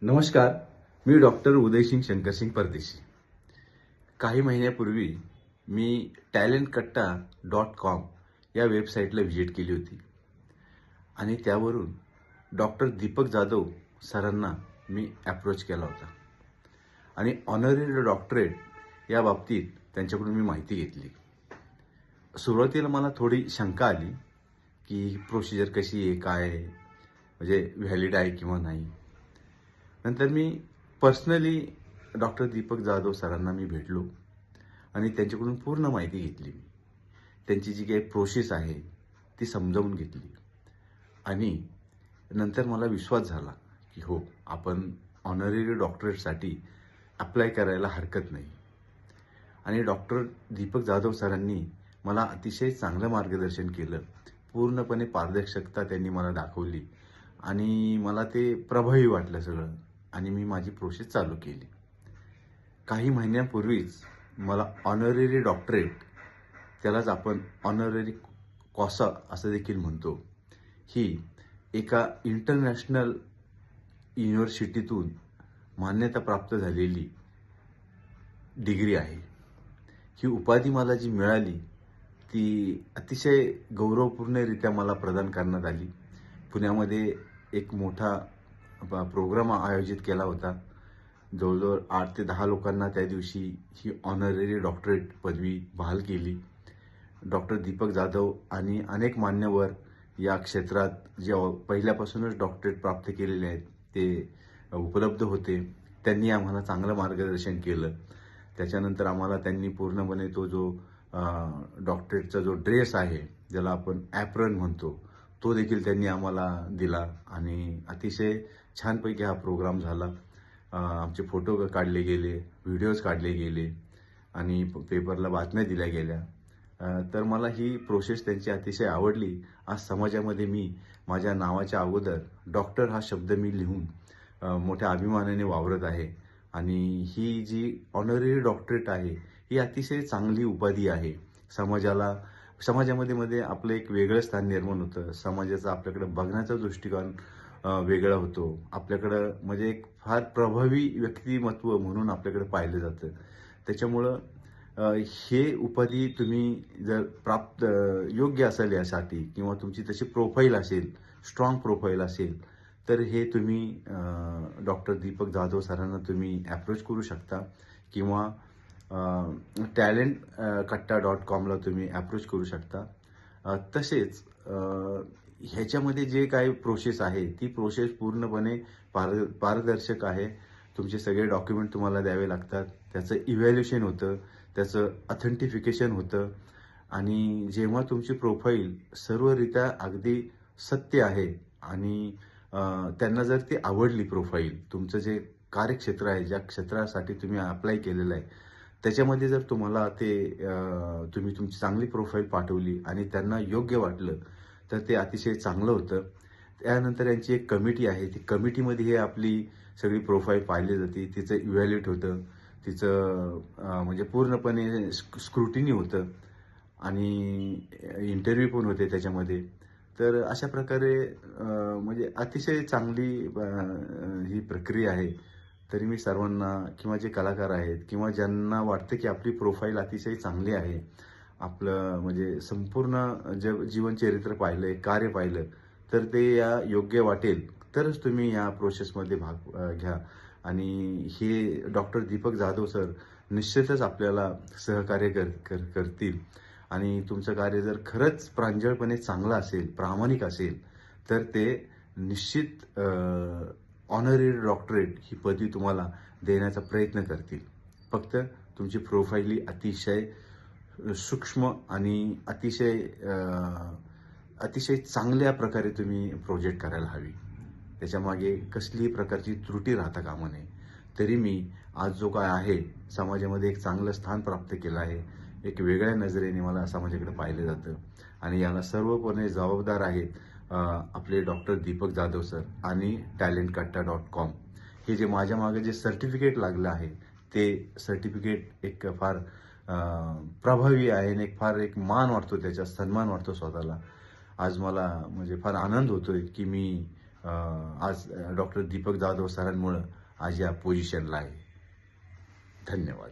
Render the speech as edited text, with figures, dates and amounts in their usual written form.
नमस्कार, मी डॉक्टर उदयसिंग शंकरसिंग परदेशी. काही महिन्यापूर्वी मी talentkatta.com या वेबसाईटला व्हिजिट केली होती आणि त्यावरून डॉक्टर दीपक जाधव सरांना मी अप्रोच केला होता आणि ऑनररी डॉक्टरेट या बाबतीत त्यांच्याकडून मी माहिती घेतली. सुरुवातीला मला थोडी शंका आली की प्रोसिजर कशी आहे, काय आहे, म्हणजे व्हॅलिड आहे किंवा नाही. नंतर मी पर्सनली डॉक्टर दीपक जाधव सरांना मी भेटलो आणि त्यांच्याकडून पूर्ण माहिती घेतली. त्यांची जी काही प्रोसेस आहे ती समजावून घेतली आणि नंतर मला विश्वास झाला की हो, आपण ऑनररी डॉक्टरेटसाठी अप्लाय करायला हरकत नाही. आणि डॉक्टर दीपक जाधव सरांनी मला अतिशय चांगलं मार्गदर्शन केलं. पूर्णपणे पारदर्शकता त्यांनी मला दाखवली आणि मला ते प्रभावी वाटलं सगळं आणि मी माझी प्रोसेस चालू केली. काही महिन्यांपूर्वीच मला ऑनररी डॉक्टरेट, त्यालाच आपण ऑनररी कॉसा असं देखील म्हणतो, ही एका इंटरनॅशनल युनिव्हर्सिटीतून मान्यता प्राप्त झालेली डिग्री आहे. ही उपाधी मला जी मिळाली ती अतिशय गौरवपूर्णरित्या मला प्रदान करण्यात आली. पुण्यामध्ये एक मोठा प्रोग्राम आयोजित केला होता. जवळजवळ 8 ते 10 लोकांना त्या दिवशी ही ऑनररी डॉक्टरेट पदवी बहाल केली. डॉक्टर दीपक जाधव आणि अनेक मान्यवर या क्षेत्रात जे पहिल्यापासूनच डॉक्टरेट प्राप्त केलेले आहेत ते उपलब्ध होते. त्यांनी आम्हाला चांगलं मार्गदर्शन केलं. त्याच्यानंतर आम्हाला त्यांनी पूर्णपणे तो जो डॉक्टरेटचा जो ड्रेस आहे, ज्याला आपण ॲप्रन म्हणतो, तो देखील त्यांनी आम्हाला दिला आणि अतिशय छानपैकी हा प्रोग्राम झाला. आमचे फोटो काढले गेले, व्हिडिओज काढले गेले आणि पेपरला बातम्या दिल्या गेल्या. तर मला ही प्रोसेस त्यांची अतिशय आवडली. आज समाजामध्ये मी माझ्या नावाच्या अगोदर डॉक्टर हा शब्द मी लिहून मोठ्या अभिमानाने वावरत आहे आणि ही जी ऑनररी डॉक्टरेट आहे ही अतिशय चांगली उपाधी आहे. समाजामध्ये आपलं एक वेगळं स्थान निर्माण होतं. समाजाचं आपल्याकडे बघण्याचा दृष्टिकोन वेगळा होतो. आपल्याकडं म्हणजे एक फार प्रभावी व्यक्तिमत्व म्हणून आपल्याकडे पाहिलं जातं. त्याच्यामुळं हे उपाधी तुम्ही जर प्राप्त योग्य असेल यासाठी किंवा तुमची तशी प्रोफाईल असेल, स्ट्रॉंग प्रोफाईल असेल, तर हे तुम्ही डॉक्टर दीपक जाधव सरांना तुम्ही अप्रोच करू शकता किंवा talentkatta.comला तुम्ही अप्रोच करू शकता. तसेच ह्याच्यामध्ये जे काही प्रोसेस आहे ती प्रोसेस पूर्णपणे पारदर्शक आहे. तुमचे सगळे डॉक्युमेंट तुम्हाला द्यावे लागतात. त्याचं इव्हॅल्युएशन होतं, त्याचं ऑथेंटिफिकेशन होतं आणि जेव्हा तुमची प्रोफाईल सर्वरित्या अगदी सत्य आहे आणि त्यांना जर ती आवडली प्रोफाईल, तुमचं जे कार्यक्षेत्र आहे, ज्या क्षेत्रासाठी तुम्ही अप्लाय केलेलं आहे, त्याच्यामध्ये जर तुम्हाला ते तुम्ही तुमची चांगली प्रोफाईल पाठवली आणि त्यांना योग्य वाटलं, तर ते अतिशय चांगलं होतं. त्यानंतर यांची एक कमिटी आहे. ती कमिटीमध्ये हे आपली सगळी प्रोफाईल पाहिली जाते. तिचं इव्हॅल्युएट होतं. तिचं म्हणजे पूर्णपणे स्क्रुटिनी होतं आणि इंटरव्ह्यू पण होते त्याच्यामध्ये. तर अशा प्रकारे म्हणजे अतिशय चांगली ही प्रक्रिया आहे. तरी मी सर्वांना किंवा जे कलाकार आहेत किंवा ज्यांना वाटतं की आपली प्रोफाईल अतिशय चांगली आहे, आपलं म्हणजे संपूर्ण जीवनचरित्र पाहिलं, कार्य पाहिलं, तर ते या योग्य वाटेल तरच तुम्ही या प्रोसेसमध्ये भाग घ्या. आणि हे डॉक्टर दीपक जाधव सर निश्चितच आपल्याला सहकार्य करतील आणि तुमचं कार्य जर खरंच प्रांजळपणे चांगलं असेल, प्रामाणिक असेल, तर ते निश्चित ऑनररी डॉक्टरेट ही पदवी तुम्हाला देण्याचा प्रयत्न करतील. फक्त तुमची प्रोफाईल ही अतिशय सूक्ष्म आणि अतिशय चांगल्या प्रकारे तुम्ही प्रोजेक्ट करायला हवी. त्याच्यामागे कसलीही प्रकारची त्रुटी राहता कामा नये. तरी मी आज जो काय आहे, समाजामध्ये एक चांगलं स्थान प्राप्त केलं आहे. एक वेगळ्या नजरेने मला समाजाकडे पाहिलं जातं आणि याला सर्वपणे जबाबदार आहेत आपले डॉक्टर दीपक जाधव सर आणि talentkatta.com. हे जे माझ्या मागे जे सर्टिफिकेट लागलं आहे, ते सर्टिफिकेट एक फार प्रभावी आहे आणि एक मान वाटतो, त्याचा सन्मान वाटतो स्वतःला. आज मला म्हणजे फार आनंद होतोय की मी आज डॉक्टर दीपक जाधव सरांमुळं आज या पोझिशनला आहे. धन्यवाद.